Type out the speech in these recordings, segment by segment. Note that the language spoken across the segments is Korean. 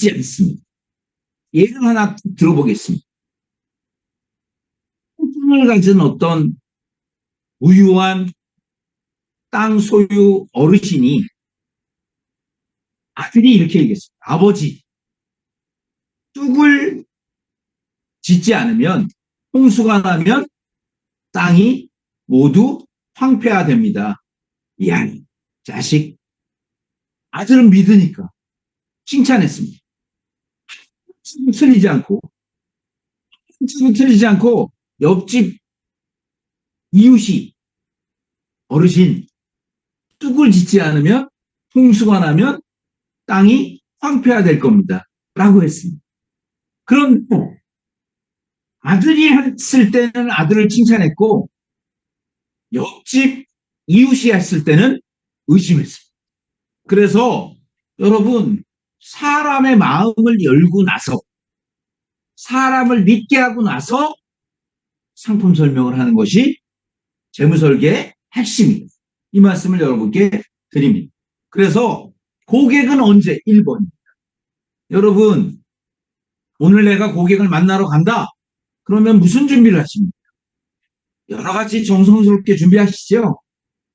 있지 않습니다. 예를 하나 들어보겠습니다. 땅을 가진 어떤 부유한 땅 소유 어르신이 아들이 이렇게 얘기했습니다. 아버지, 뚝을 짓지 않으면 홍수가 나면 땅이 모두 황폐화됩니다. 야, 자식. 아들은 믿으니까 칭찬했습니다. 틀리지 않고, 틀리지 않고 옆집 이웃이 어르신, 뚝을 짓지 않으면 홍수가 나면 땅이 황폐화될 겁니다. 라고 했습니다. 그런데 아들이 했을 때는 아들을 칭찬했고 옆집 이웃이 했을 때는 의심했습니다. 그래서 여러분, 사람의 마음을 열고 나서 사람을 믿게 하고 나서 상품 설명을 하는 것이 재무설계의 핵심입니다. 이 말씀을 여러분께 드립니다. 그래서 고객은 언제? 1번입니다. 여러분, 오늘 내가 고객을 만나러 간다. 그러면 무슨 준비를 하십니까? 여러 가지 정성스럽게 준비하시죠.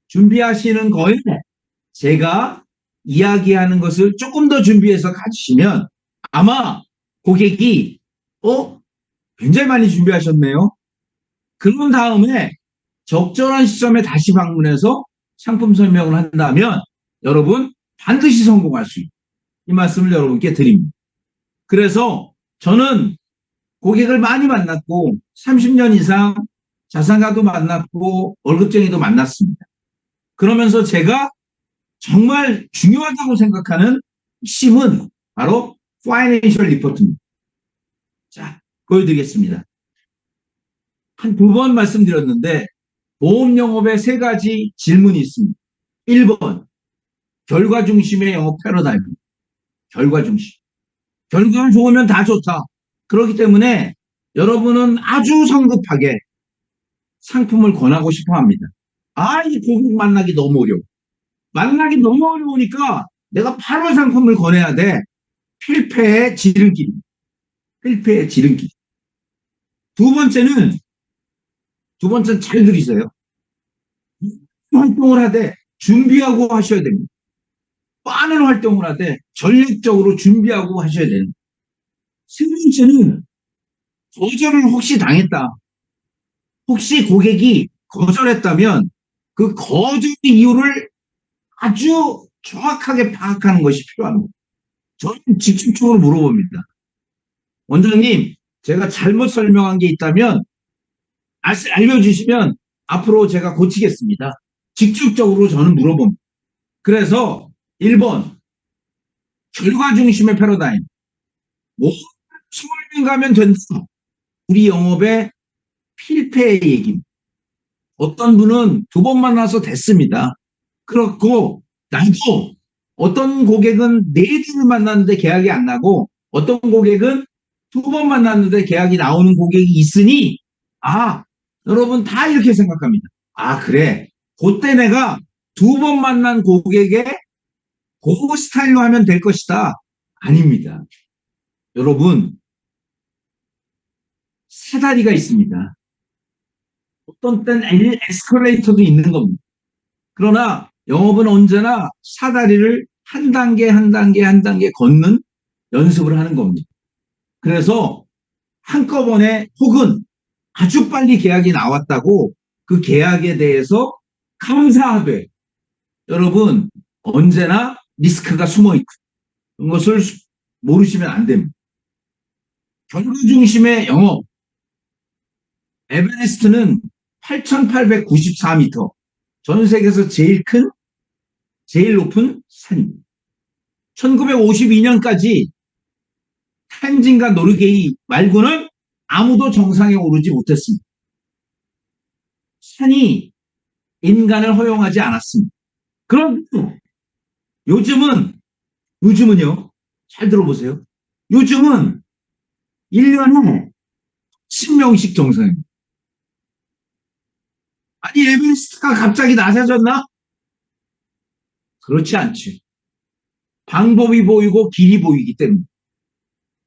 준비하시는 거에 제가 이야기하는 것을 조금 더 준비해서 가주시면 아마 고객이 굉장히 많이 준비하셨네요. 그런 다음에 적절한 시점에 다시 방문해서 상품 설명을 한다면 여러분 반드시 성공할 수 있다. 이 말씀을 여러분께 드립니다. 그래서 저는 고객을 많이 만났고 30년 이상 자산가도 만났고 월급쟁이도 만났습니다. 그러면서 제가 정말 중요하다고 생각하는 핵심은 바로 파이낸셜 리포트입니다. 자, 보여드리겠습니다. 한 두 번 말씀드렸는데 보험 영업에 세 가지 질문이 있습니다. 1번, 결과 중심의 영업 패러다임. 결과 중심. 결과가 좋으면 다 좋다. 그렇기 때문에 여러분은 아주 성급하게 상품을 권하고 싶어 합니다. 이 고객 만나기 너무 어려워. 만나기 너무 어려우니까 내가 바로 상품을 권해야 돼. 필패의 지름길. 필패의 지름길. 두 번째는 잘 들으세요. 활동을 하되 준비하고 하셔야 됩니다. 많은 활동을 하되 전략적으로 준비하고 하셔야 됩니다. 세 번째는 거절을 혹시 당했다. 혹시 고객이 거절했다면 그 거절 이유를 아주 정확하게 파악하는 것이 필요합니다. 저는 직접적으로 물어봅니다. 원장님, 제가 잘못 설명한 게 있다면 알려주시면 앞으로 제가 고치겠습니다. 직접적으로 저는 물어봅니다. 그래서 1번, 결과 중심의 패러다임. 뭐, 20명 가면 된다. 우리 영업의 필패의 얘기입니다. 어떤 분은 두 번 만나서 됐습니다. 그렇고 나도 어떤 고객은 네 주를 만났는데 계약이 안 나고 어떤 고객은 두 번 만났는데 계약이 나오는 고객이 있으니 여러분 다 이렇게 생각합니다. 그래. 그때 내가 두 번 만난 고객의 그 스타일로 하면 될 것이다. 아닙니다. 여러분, 사다리가 있습니다. 어떤 때는 에스컬레이터도 있는 겁니다. 그러나 영업은 언제나 사다리를 한 단계 한 단계 한 단계 걷는 연습을 하는 겁니다. 그래서 한꺼번에 혹은 아주 빨리 계약이 나왔다고 그 계약에 대해서 감사하되 여러분 언제나 리스크가 숨어있고 그런 것을 모르시면 안 됩니다. 결과 중심의 영업 에베레스트는 8,894m 전 세계에서 제일 높은 산입니다. 1952년까지 텐진과 노르게이 말고는 아무도 정상에 오르지 못했습니다. 산이 인간을 허용하지 않았습니다. 그럼 요즘은요, 잘 들어보세요. 요즘은 1년에 10명씩 정상입니다. 아니, 에베레스트가 갑자기 낮아졌나? 그렇지 않죠. 방법이 보이고 길이 보이기 때문에.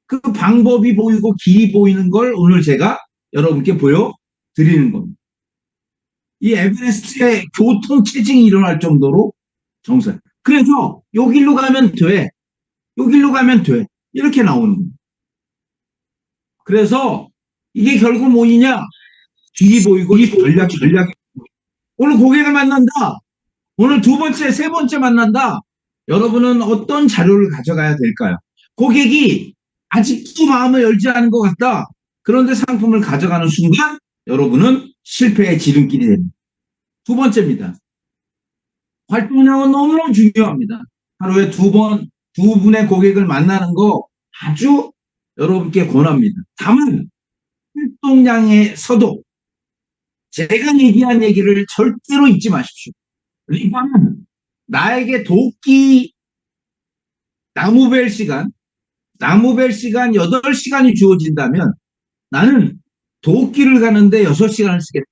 그 방법이 보이고 길이 보이는 걸 오늘 제가 여러분께 보여드리는 겁니다. 이 에베레스트에 교통 체증이 일어날 정도로 정상. 그래서 요 길로 가면 돼. 요 길로 가면 돼. 이렇게 나오는 겁니다. 그래서 이게 결국 뭐냐? 길이 보이고 전략이. 오늘 고객을 만난다. 오늘 두 번째, 세 번째 만난다. 여러분은 어떤 자료를 가져가야 될까요? 고객이 아직도 마음을 열지 않은 것 같다. 그런데 상품을 가져가는 순간 여러분은 실패의 지름길이 됩니다. 두 번째입니다. 활동량은 너무너무 중요합니다. 하루에 두 분의 고객을 만나는 거 아주 여러분께 권합니다. 다만 활동량에서도 제가 얘기한 얘기를 절대로 잊지 마십시오. 리바는 나에게 도끼 나무벨 시간 8시간이 주어진다면 나는 도끼를 가는데 6시간을 쓰겠다.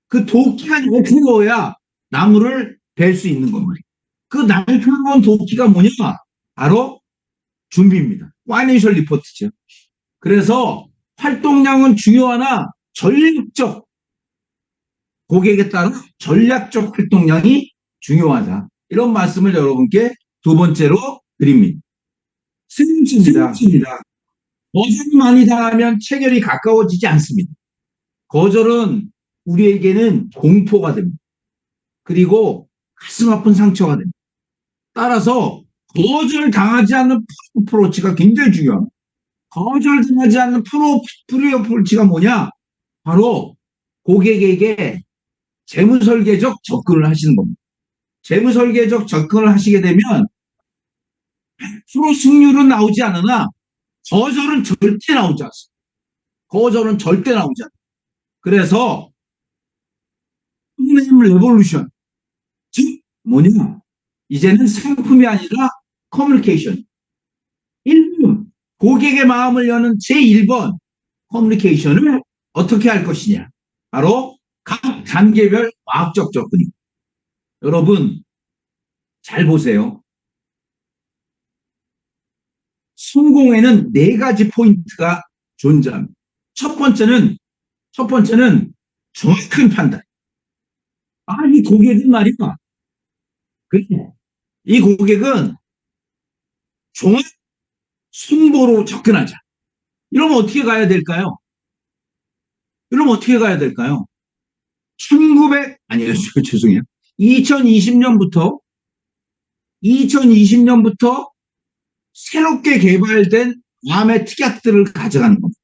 그 도끼가 날카로워야 나무를 벨 수 있는 것 말이에요. 그 날카로운 도끼가 뭐냐? 바로 준비입니다. 파이낸셜 리포트죠. 그래서 활동량은 중요하나 전략적 고객에 따라 전략적 활동량이 중요하다. 이런 말씀을 여러분께 두 번째로 드립니다. 세 번째입니다. 거절이 많이 당하면 체결이 가까워지지 않습니다. 거절은 우리에게는 공포가 됩니다. 그리고 가슴 아픈 상처가 됩니다. 따라서 거절 당하지 않는 프로치가 굉장히 중요합니다. 거절 당하지 않는 프로치가 뭐냐? 바로 고객에게 재무설계적 접근을 하시는 겁니다. 재무설계적 접근을 하시게 되면 100% 승률은 나오지 않으나 거절은 절대 나오지 않습니다. 거절은 절대 나오지 않습니다. 그래서 네임 레볼루션, 즉 뭐냐? 이제는 상품이 아니라 커뮤니케이션. 1번 고객의 마음을 여는 제1번 커뮤니케이션을 어떻게 할 것이냐? 바로 각 단계별 과학적 접근입니다. 여러분 잘 보세요. 성공에는 4가지 포인트가 존재합니다. 첫 번째는 정확한 판단. 이 고객은 말이야. 그래. 이 고객은 정확 순보로 접근하자. 이러면 어떻게 가야 될까요? 죄송해요. 2020년부터 새롭게 개발된 암의 특약들을 가져가는 겁니다.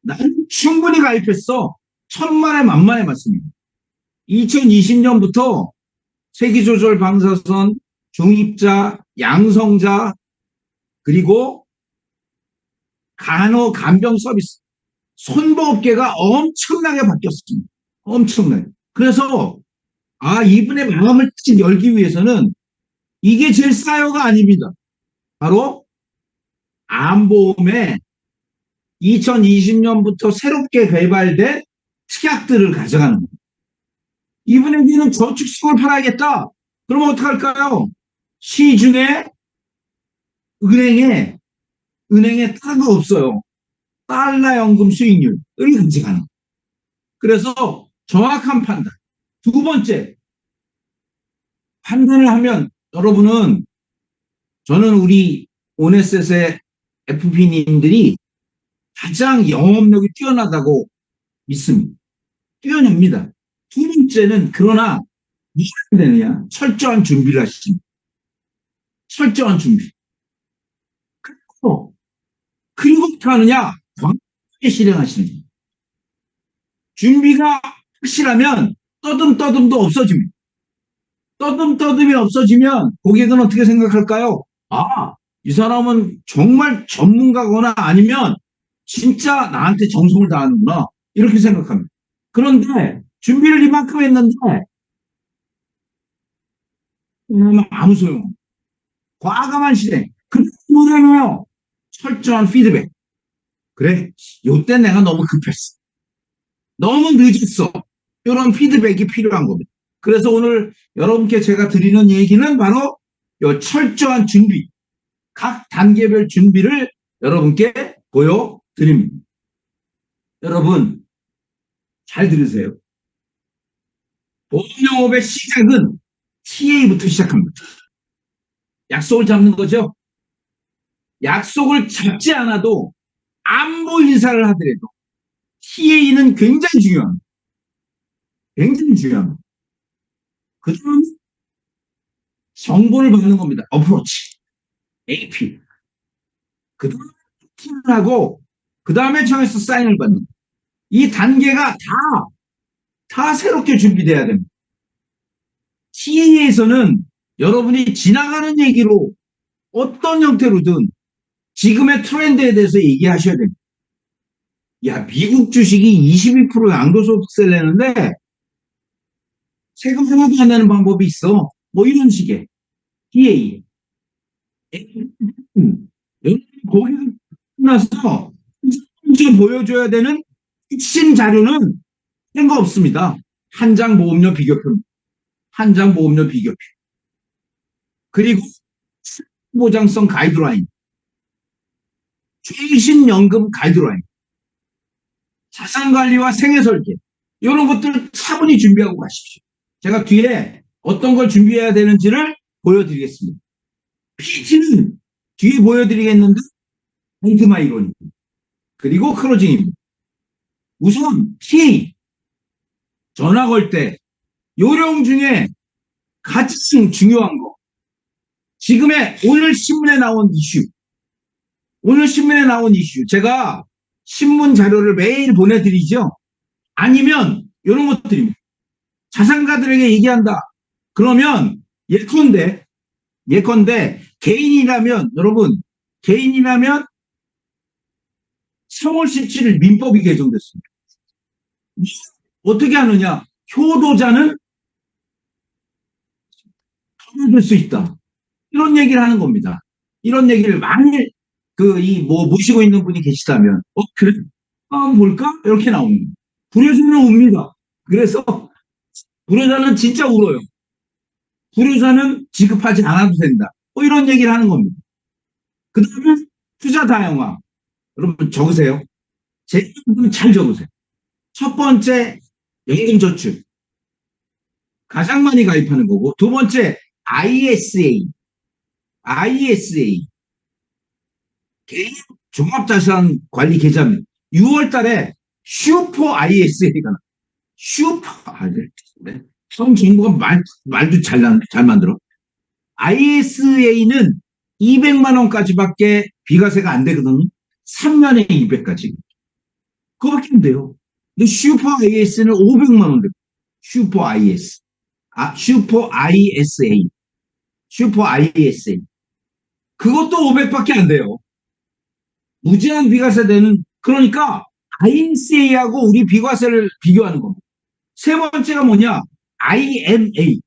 나는 충분히 가입했어. 천만에 만만에 맞습니다. 2020년부터 세기조절 방사선, 중입자, 양성자, 그리고 간병 서비스, 손보업계가 엄청나게 바뀌었습니다. 엄청나게. 그래서 이분의 마음을 열기 위해서는 이게 제일 싸요가 아닙니다. 바로 암보험에 2020년부터 새롭게 개발된 특약들을 가져가는 겁니다. 이분에게는 저축성을 팔아야겠다. 그러면 어떡할까요? 시중에 은행에 다른 거 없어요. 달러 연금 수익률을 가져가는. 그래서 정확한 판단. 두 번째, 판단을 하면 여러분은 저는 우리 오네셋의 FP님들이 가장 영업력이 뛰어나다고 믿습니다. 뛰어납니다. 두 번째는 그러나 뭐가 되느냐? 철저한 준비를 하십니다. 철저한 준비. 그리고 어떻게 하느냐? 광범위하게 실행하시는 거예요. 준비가 확실하면 떠듬떠듬도 없어집니다. 떠듬떠듬이 없어지면 고객은 어떻게 생각할까요? 이 사람은 정말 전문가거나 아니면 진짜 나한테 정성을 다하는구나. 이렇게 생각합니다. 그런데 준비를 이만큼 했는데 아무 소용. 과감한 실행. 그래서 뭐냐면요. 철저한 피드백. 그래, 요때 내가 너무 급했어. 너무 늦었어. 이런 피드백이 필요한 겁니다. 그래서 오늘 여러분께 제가 드리는 얘기는 바로 요 철저한 준비. 각 단계별 준비를 여러분께 보여드립니다. 여러분 잘 들으세요. 보험영업의 시작은 TA부터 시작합니다. 약속을 잡는 거죠. 약속을 잡지 않아도 안부 인사를 하더라도 TA는 굉장히 중요합니다. 굉장히 중요합니다. 그 다음 정보를 받는 겁니다. 어프로치, AP. 그 다음에 팀을 하고 그 다음에 청에서 사인을 받는 이 단계가 다 새롭게 준비돼야 됩니다. TA에서는 여러분이 지나가는 얘기로 어떤 형태로든 지금의 트렌드에 대해서 얘기하셔야 됩니다. 야, 미국 주식이 22% 양도소득세 내는데 세금 하나도 안 내는 방법이 있어. 뭐 이런 식의 TA. 거기서 끝나서 먼저 보여줘야 되는 핵심 자료는 생각 없습니다. 한 장 보험료 비교표. 한 장 보험료 비교표. 그리고 보장성 가이드라인. 최신연금 가이드라인. 자산관리와 생애설계. 이런 것들을 차분히 준비하고 가십시오. 제가 뒤에 어떤 걸 준비해야 되는지를 보여드리겠습니다. PT는 뒤에 보여드리겠는데 멘트마이론입니다. 그리고 클로징입니다. 우선 TA 전화 걸 때 요령 중에 가장 중요한 거 지금의 오늘 신문에 나온 이슈 오늘 신문에 나온 이슈 제가 신문 자료를 매일 보내드리죠. 아니면 이런 것들입니다. 자산가들에게 얘기한다. 그러면 예컨대 개인이라면 여러분 개인이라면 3월 17일 민법이 개정됐습니다. 어떻게 하느냐? 효도자는 통일될 수 있다. 이런 얘기를 하는 겁니다. 이런 얘기를 만일 모시고 있는 분이 계시다면 그래 볼까? 이렇게 나옵니다. 불효자는 웁니다. 그래서 불효자는 진짜 울어요. 불효자는 지급하지 않아도 된다. 이런 얘기를 하는 겁니다. 그 다음에 투자 다양화. 여러분 적으세요. 제 이름을 잘 적으세요. 첫 번째 연금저축. 가장 많이 가입하는 거고 두 번째 ISA. 개인 종합자산관리계좌입니다. 6월 달에 슈퍼 ISA가 슈퍼 네. 성 정부가 말도 잘 만들어. ISA는 200만 원까지밖에 비과세가 안 되거든요. 3년에 200까지. 그거밖에 안 돼요. 근데 슈퍼 IS는 500만 원 돼요. 슈퍼 IS. 슈퍼 ISA. 슈퍼 ISA. 그것도 500밖에 안 돼요. 무제한 비과세 되는, 그러니까 ISA하고 우리 비과세를 비교하는 겁니다. 세 번째가 뭐냐? IMA.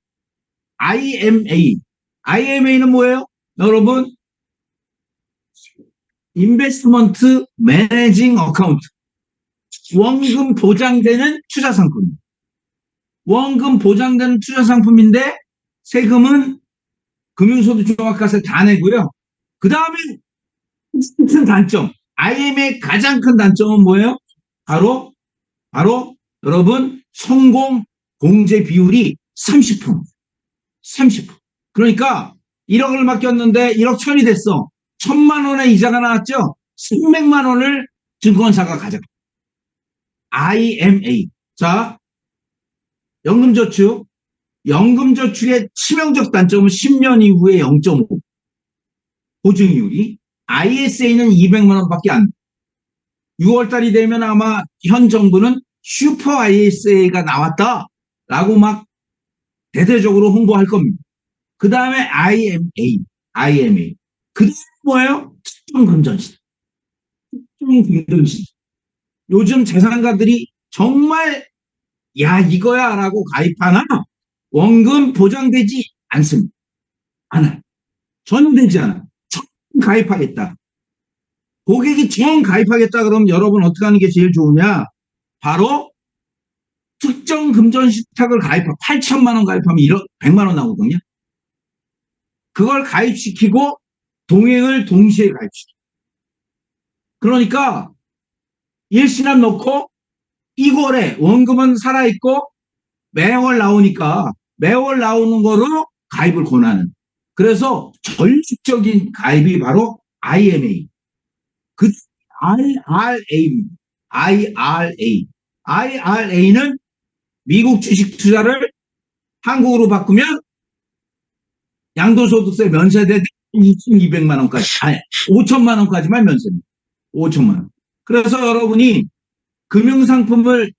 IMA는 뭐예요? 여러분, 인베스트먼트 매니징 어카운트. 원금 보장되는 투자 상품. 원금 보장되는 투자 상품인데 세금은 금융소득 종합과세 다 내고요. 그 다음에 큰 단점, IM의 가장 큰 단점은 뭐예요? 바로 여러분 성공 공제 비율이 30%. 30%. 그러니까 1억을 맡겼는데 1억 1천이 됐어. 1,000만 원의 이자가 나왔죠? 300만 원을 증권사가 가져가. IMA. 자, 연금저축. 연금저축의 치명적 단점은 10년 이후에 0.5. 보증이율이. ISA는 200만 원밖에 안 돼. 6월 달이 되면 아마 현 정부는 슈퍼 ISA가 나왔다라고 막 대대적으로 홍보할 겁니다. 그 다음에 IMA. 그 다음에 뭐예요? 특정금전시장. 요즘 재산가들이 정말 야 이거야 라고 가입하나 원금 보장되지 않습니다. 않아요. 전혀 되지 않아. 전 가입하겠다. 고객이 정 가입하겠다 그러면 여러분 어떻게 하는 게 제일 좋으냐? 바로 특정 금전신탁을 가입하면 8천만 원 가입하면 1억 100만 원 나오거든요. 그걸 가입시키고 동행을 동시에 가입시켜. 그러니까 일시납 넣고 2월에 원금은 살아있고 매월 나오니까 매월 나오는 거로 가입을 권하는. 그래서 전식적인 가입이 바로 IMA. 그 IRA입니다. IRA. IRA는 미국 주식 투자를 한국으로 바꾸면 양도소득세 면세대 2,200만 원까지, 아니, 5천만 원까지만 면세입니다. 5천만 원. 그래서 여러분이 금융상품을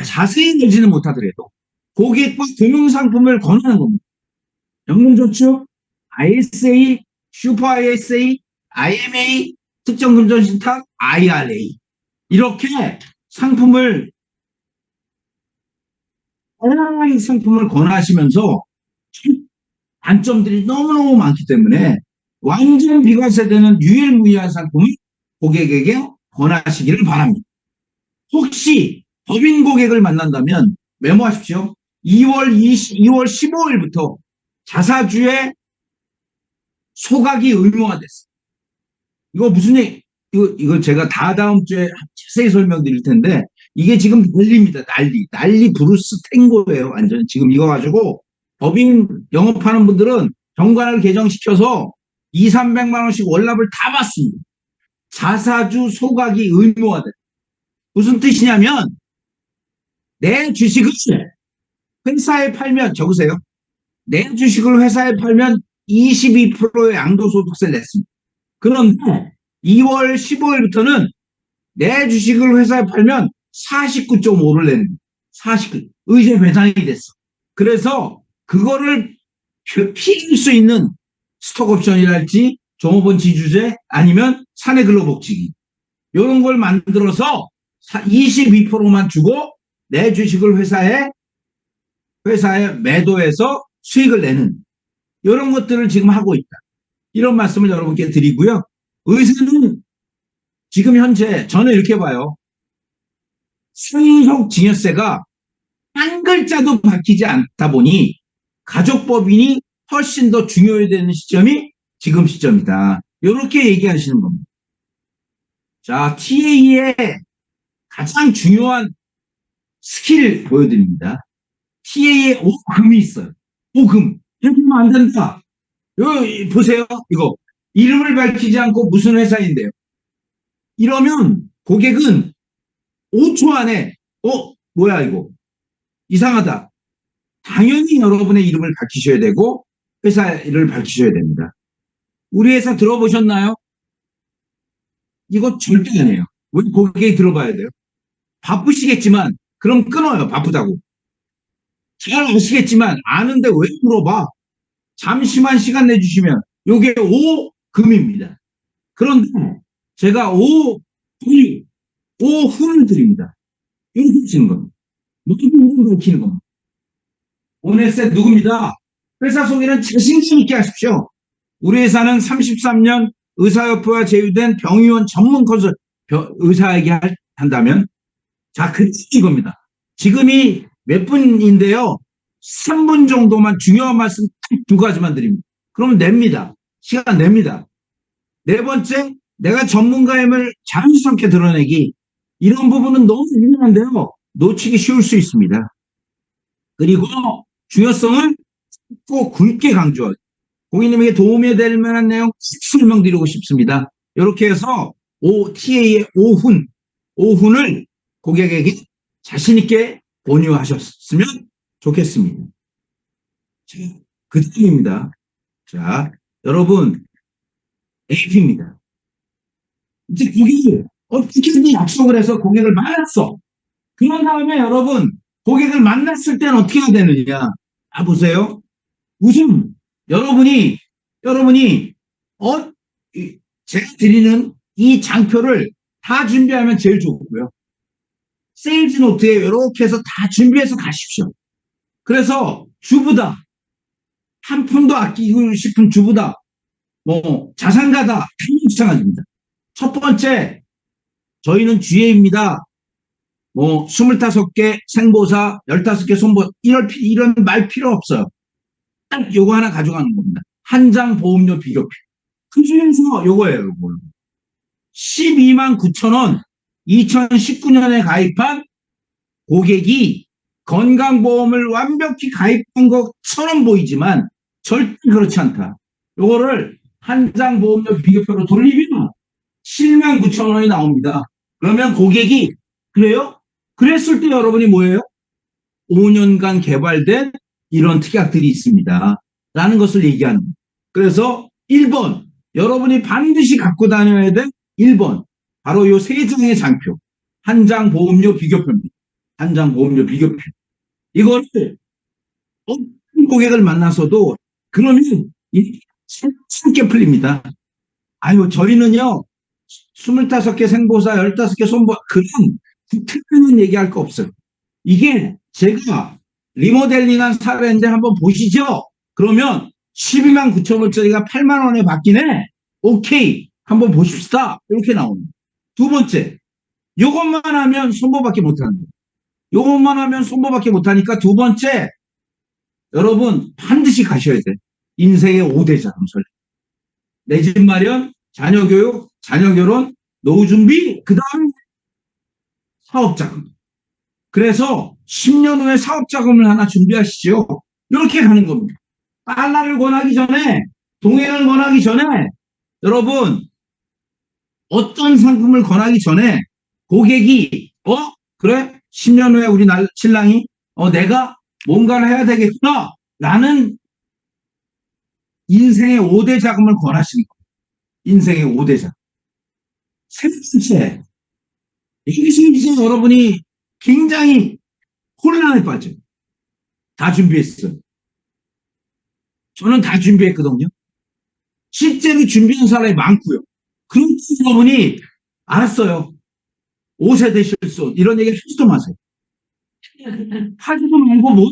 자세히 내지는 못하더라도 고객과 금융상품을 권하는 겁니다. 연금저축, ISA, 슈퍼 ISA, IMA, 특정금전신탁, IRA. 이렇게 상품을, 다양한 상품을 권하시면서 단점들이 너무너무 많기 때문에 완전 비과세되는 유일무이한 상품을 고객에게 권하시기를 바랍니다. 혹시 법인 고객을 만난다면 메모하십시오. 2월 15일부터 자사주의 소각이 의무화됐어요. 이거 무슨 얘기, 이거 제가 다음 주에 자세히 설명드릴 텐데, 이게 지금 난리입니다. 난리 브루스 탱고예요. 완전 지금 이거 가지고 법인 영업하는 분들은 정관을 개정시켜서 2, 300만 원씩 월납을 다 받습니다. 자사주 소각이 의무화돼. 무슨 뜻이냐면 내 주식을 회사에 팔면, 적으세요. 내 주식을 회사에 팔면 22%의 양도소득세를 냈습니다. 그런데 2월 15일부터는 내 주식을 회사에 팔면 49.5를 내는 거예요. 49. 의제 배당이 됐어. 그래서 그거를 피할 수 있는 스톡옵션이랄지 종업원 지주제 아니면 사내 근로복지기 이런 걸 만들어서 22%만 주고 내 주식을 회사에 매도해서 수익을 내는 이런 것들을 지금 하고 있다. 이런 말씀을 여러분께 드리고요. 의사는 지금 현재 저는 이렇게 봐요. 상속증여세가 한 글자도 박히지 않다 보니 가족법인이 훨씬 더 중요해지는 시점이 지금 시점이다. 이렇게 얘기하시는 겁니다. 자, TA의 가장 중요한 스킬 보여드립니다. TA에 오금이 있어요. 오금. 이렇게 하면 안 된다. 여기 보세요. 이거. 이름을 밝히지 않고 무슨 회사인데요. 이러면 고객은 5초 안에 뭐야 이거. 이상하다. 당연히 여러분의 이름을 밝히셔야 되고 회사를 밝히셔야 됩니다. 우리 회사 들어보셨나요? 이거 절대 아니에요. 왜 고객이 들어봐야 돼요? 바쁘시겠지만 그럼 끊어요. 바쁘다고. 잘 아시겠지만 아는데 왜 물어봐? 잠시만 시간 내주시면 이게 오금입니다. 그런데 제가 오훈을 드립니다. 이렇게 하시는 겁니다. 모든 이름 밝히는 겁니다. 오네셋 누굽니다. 회사 소개는 자신감 있게 하십시오. 우리 회사는 33년 의사협회와 제휴된 병의원 전문 컨설 의사에게 한다면 자, 이겁니다. 지금이 몇 분인데요. 3분 정도만 중요한 말씀 두 가지만 드립니다. 그러면 냅니다. 시간 냅니다. 네 번째, 내가 전문가임을 자연스럽게 드러내기. 이런 부분은 너무 중요한데요. 놓치기 쉬울 수 있습니다. 그리고 중요성을 꼭 굵게 강조하죠. 고객님에게 도움이 될 만한 내용 설명드리고 싶습니다. 이렇게 해서 TA의 오훈을 고객에게 자신있게 공유하셨으면 좋겠습니다. 자, 그 다음입니다. 자, 여러분, AP입니다. 이제 고객을 어떻게든 약속을 해서 고객을 만났어. 그런 다음에 여러분, 고객을 만났을 때는 어떻게 해야 되느냐. 보세요. 우선, 여러분이, 제가 드리는 이 장표를 다 준비하면 제일 좋고요. 세일즈 노트에 이렇게 해서 다 준비해서 가십시오. 그래서 주부다. 한 푼도 아끼고 싶은 주부다. 자산가다. 마찬가지입니다. 첫 번째, 저희는 GA입니다. 25개 생보사, 15개 손보사, 이런 말 필요 없어요. 딱 요거 하나 가져가는 겁니다. 한 장 보험료 비교표. 그 중에서 요거예요, 요거. 12만 9천 원 2019년에 가입한 고객이 건강보험을 완벽히 가입한 것처럼 보이지만 절대 그렇지 않다. 요거를 한 장 보험료 비교표로 돌리면 7만 9천 원이 나옵니다. 그러면 고객이 그래요? 그랬을 때 여러분이 뭐예요? 5년간 개발된 이런 특약들이 있습니다. 라는 것을 얘기하는 거예요. 그래서 1번 여러분이 반드시 갖고 다녀야 될 1번 바로 요 세 장의 장표 한 장 보험료 비교표입니다. 한 장 보험료 비교표. 이거를 어떤 고객을 만나서도 그러면 쉽게 풀립니다. 아유 저희는요 25개 생보사 15개 손보사 그런 특별한 얘기할 거 없어요. 이게 제가 리모델링한 사례인데 한번 보시죠. 그러면 12만 9천 원짜리가 8만 원에 바뀌네. 오케이 한번 보십시다. 이렇게 나옵니다. 두 번째 요것만 하면 손보밖에 못하는 거예요. 요것만 하면 손보밖에 못하니까 두 번째 여러분 반드시 가셔야 돼. 인생의 5대 자금설. 내 집 마련, 자녀 교육, 자녀 결혼, 노후 준비, 그 다음 사업 자금. 그래서 10년 후에 사업 자금을 하나 준비하시죠. 이렇게 가는 겁니다. 달러를 권하기 전에, 동행을 권하기 전에, 여러분, 어떤 상품을 권하기 전에 고객이, 그래? 10년 후에 우리 신랑이, 내가 뭔가를 해야 되겠구나. 라는 인생의 5대 자금을 권하시는 거예요. 인생의 5대 자금. 세 번째, 여기서 이제 여러분이 굉장히 혼란에 빠져요. 다 준비했어요. 저는 다 준비했거든요. 실제로 준비한 사람이 많고요. 그런 여러분이 알았어요. 5세대 실손 이런 얘기 하지도 마세요. 하지도 말고 뭐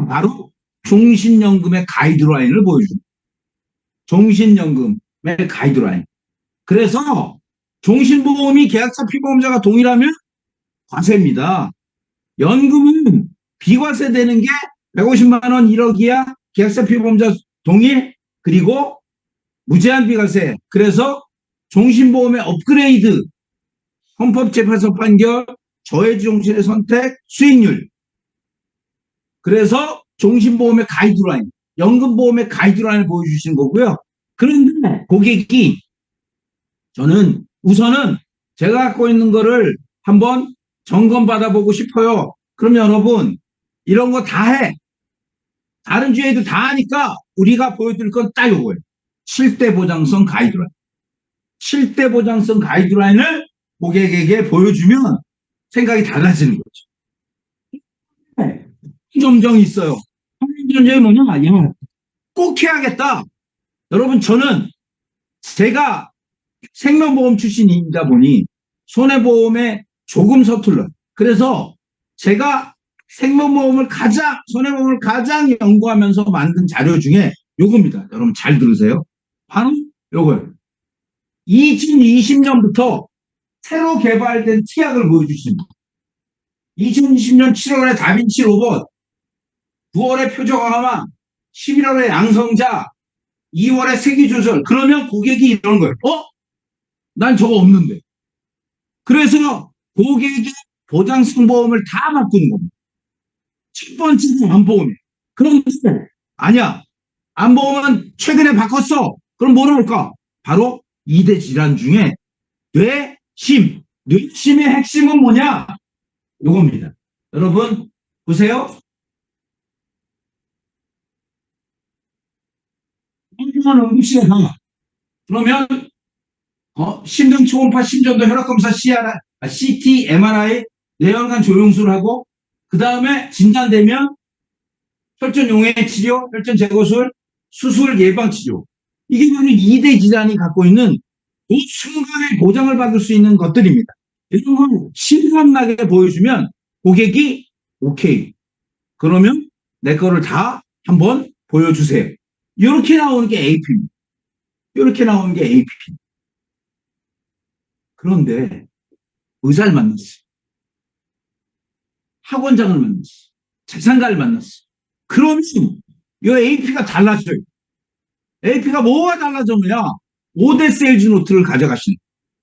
바로 종신연금의 가이드라인을 보여줍니다. 종신연금의 가이드라인. 그래서 종신보험이 계약자 피보험자가 동일하면 과세입니다. 연금은 비과세 되는 게 150만 원 1억이야. 계약자 피보험자 동일. 그리고 무제한 비과세. 그래서 종신보험의 업그레이드. 헌법재판소 판결, 저해주 종신의 선택, 수익률. 그래서 종신보험의 가이드라인, 연금보험의 가이드라인을 보여주시는 거고요. 그런데 고객이 저는 우선은 제가 갖고 있는 거를 한번 점검 받아보고 싶어요. 그럼 여러분 이런 거 다 해. 다른 주에도 다 하니까 우리가 보여드릴 건 딱 요거예요. 7대 보장성 가이드라인. 7대 보장성 가이드라인을 고객에게 보여주면 생각이 달라지는 거죠. 네. 점정이 있어요. 점정이 뭐냐? 야, 꼭 해야겠다. 여러분 저는 제가 생명보험 출신이다 보니 손해보험에 조금 서툴러요. 그래서 제가 손해보험을 가장 연구하면서 만든 자료 중에 요겁니다. 여러분 잘 들으세요. 바로 요거예요. 2020년부터 새로 개발된 치약을 보여주십니다. 2020년 7월에 다빈치 로봇, 9월에 표적암화, 11월에 양성자, 2월에 세기조절. 그러면 고객이 이런 거예요. 난 저거 없는데. 그래서 고객의 보장성 보험을 다 바꾸는 겁니다. 첫 번째는 안보험이에요. 그런데 아니야. 안보험은 최근에 바꿨어. 그럼 뭐라 할까? 바로 2대 질환 중에 뇌심. 뇌심의 핵심은 뭐냐? 요겁니다. 여러분 보세요. 응급실에 가. 그러면 심장 초음파, 심전도, 혈압검사, CT, MRI, 뇌혈관 조영술 하고 그 다음에 진단되면 혈전 용해 치료, 혈전 제거술, 수술 예방 치료. 이게 바로 2대 질환이 갖고 있는 그 순간에 보장을 받을 수 있는 것들입니다. 이런 걸 실감나게 보여주면 고객이 오케이. 그러면 내 거를 다 한번 보여주세요. 이렇게 나오는 게 AP입니다. 이렇게 나오는 게 AP. 그런데 의사를 만났어. 학원장을 만났어. 재산가를 만났어. 그러면 이 AP가 달라져요. AP가 뭐가 달라졌느냐? 5대 세일즈 노트를 가져가시는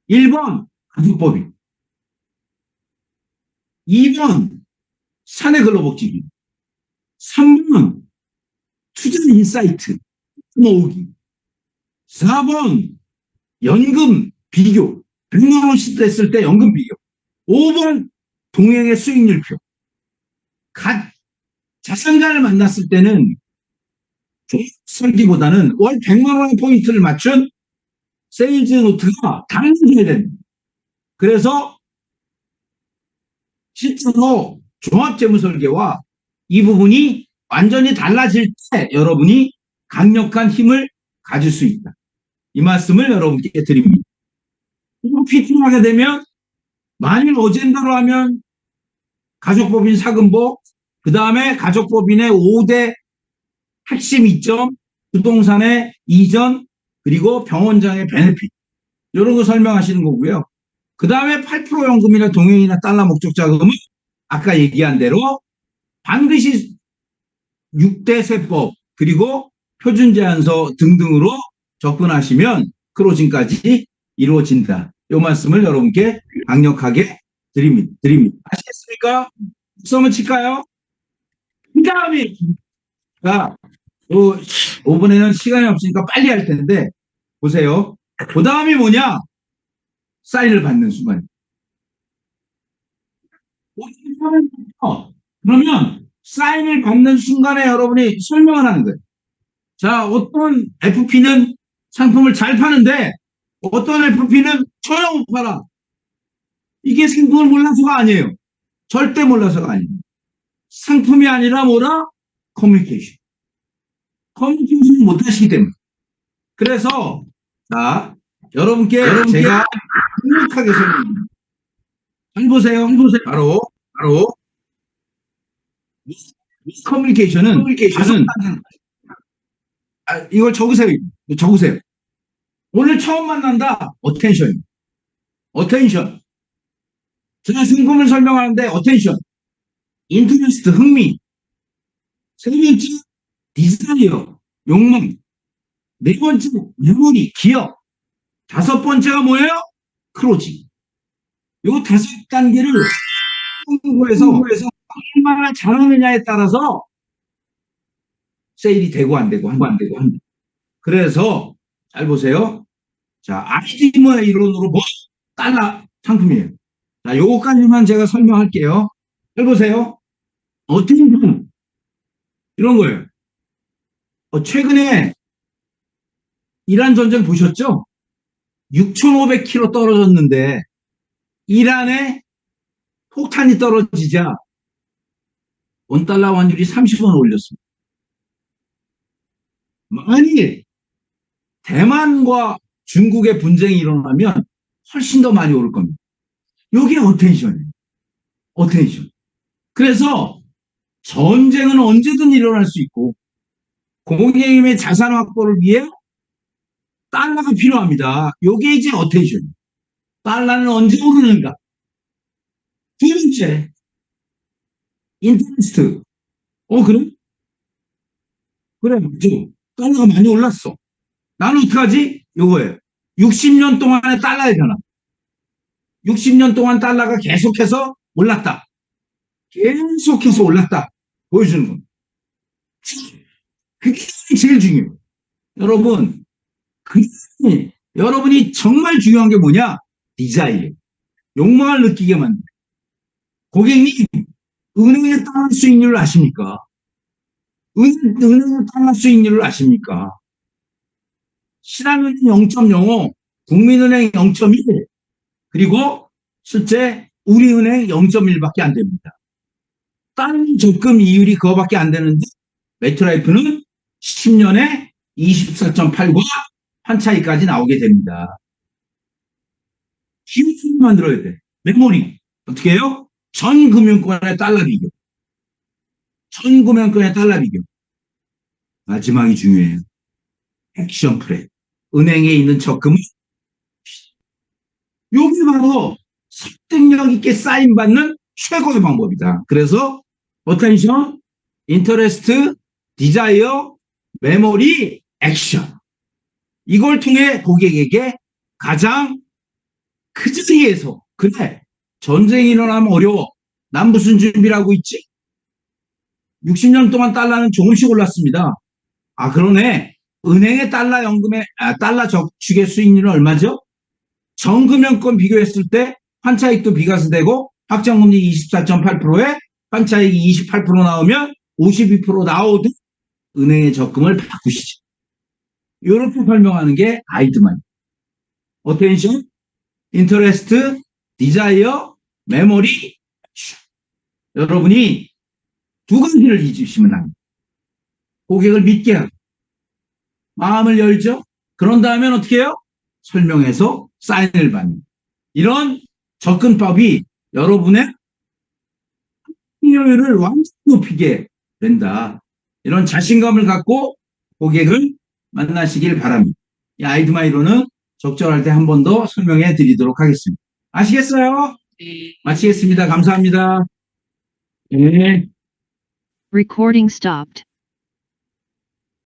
1번 가족법인, 2번 사내 근로복지기, 3번 투자 인사이트 모으기, 4번 연금 비교, 100만 원씩 됐을 때 연금 비교, 5번 동행의 수익률표. 자산가를 만났을 때는 설계보다는 월 100만 원의 포인트를 맞춘 세일즈 노트가 달라져야 됩니다. 그래서 실제로 종합재무설계와 이 부분이 완전히 달라질 때 여러분이 강력한 힘을 가질 수 있다. 이 말씀을 여러분께 드립니다. 피팅하게 되면 만일 어젠다로 하면 가족법인 사금보, 그 다음에 가족법인의 5대 핵심 이점, 부동산의 이전, 그리고 병원장의 베네핏, 이런 거 설명하시는 거고요. 그 다음에 8% 연금이나 동행이나 달러 목적 자금은 아까 얘기한 대로 반드시 6대 세법 그리고 표준제한서 등등으로 접근하시면 클로징까지 이루어진다. 이 말씀을 여러분께 강력하게 드립니다. 아시겠습니까? 박수 한번 칠까요? 그 다음에 이번에는 시간이 없으니까 빨리 할 텐데 보세요. 그 다음이 뭐냐? 사인을 받는 순간. 그러면 사인을 받는 순간에 여러분이 설명을 하는 거예요. 자, 어떤 FP는 상품을 잘 파는데 어떤 FP는 전혀 못 팔아. 이게 상품을 몰라서가 아니에요. 절대 몰라서가 아니에요. 상품이 아니라 뭐라? 커뮤니케이션. 커뮤니케이션을 못하시기 때문에. 그래서 자, 여러분께 제가 강력하게 설명합니다. 잘 보세요. 바로 커뮤니케이션은 이걸 적으세요. 오늘 처음 만난다. 어텐션. 제가 상품을 설명하는데 어텐션. 인터레스트, 흥미. 세 번째, 디자이어, 욕망. 네 번째, 메모리, 기억. 다섯 번째가 뭐예요? 클로징. 요 다섯 단계를 공부해서 얼마나 잘하느냐에 따라서 세일이 되고 안 되고 한다. 그래서 잘 보세요. 자, 아이디머의 이론으로 뭐 달러 상품이에요. 자, 요거까지만 제가 설명할게요. 잘 보세요. 어떻게 이런 거예요. 최근에 이란 전쟁 보셨죠? 6,500km 떨어졌는데 이란에 폭탄이 떨어지자 원달러 환율이 30원 올렸습니다. 만일 대만과 중국의 분쟁이 일어나면 훨씬 더 많이 오를 겁니다. 이게 어텐션이에요. 그래서 전쟁은 언제든 일어날 수 있고 공익의 자산 확보를 위해 달러가 필요합니다. 이게 이제 어텐션이에요. 달러는 언제 오르는가? 두 번째, 인터레스트. 그래? 맞죠. 달러가 많이 올랐어. 나는 어떡하지? 요거예요. 60년 동안의 달러의 변화. 60년 동안 달러가 계속해서 올랐다. 보여주는 겁니다. 그게 제일 중요해요. 여러분이 정말 중요한 게 뭐냐? 디자인. 욕망을 느끼게 만든. 고객님, 은행의 달러 수익률을 아십니까? 은행의 달러 수익률을 아십니까? 신한은행 0.05, 국민은행 0.1, 그리고 실제 우리은행 0.1밖에 안 됩니다. 다른 적금 이율이 그거밖에 안 되는데 메트라이프는 10년에 24.8과 한 차이까지 나오게 됩니다. 기술을 만들어야 돼. 메모리. 어떻게 해요? 전 금융권의 달러 비교. 마지막이 중요해요. 액션 플랜. 은행에 있는 적금을 여기 바로 설득력 있게 사인받는 최고의 방법이다. 그래서 어텐션, 인터레스트, 디자이어, 메모리, 액션. 이걸 통해 고객에게 가장 그 자리에서 그래 전쟁이 일어나면 어려워. 난 무슨 준비를 하고 있지? 60년 동안 달러는 조금씩 올랐습니다. 아 그러네. 은행의 달러 연금의 달러 저축의 수익률은 얼마죠? 정금연권 비교했을 때 환차익도 비과세되고 확정금리 24.8%에 환차익이 28% 나오면 52% 나오도 은행의 적금을 바꾸시죠. 이렇게 설명하는 게 아이드마니. 어텐션, 인터레스트, 디자이어, 메모리. 여러분이 두 가지를 잊으시면 합니다. 고객을 믿게 하고 마음을 열죠. 그런 다음에 어떻게 해요? 설명해서 사인을 받는 이런 접근법이 여러분의 확률을 완전히 높이게 된다. 이런 자신감을 갖고 고객을 만나시길 바랍니다. 이 아이드마이로는 적절할 때 한 번 더 설명해 드리도록 하겠습니다. 아시겠어요? 마치겠습니다. 감사합니다. 네. Recording stopped.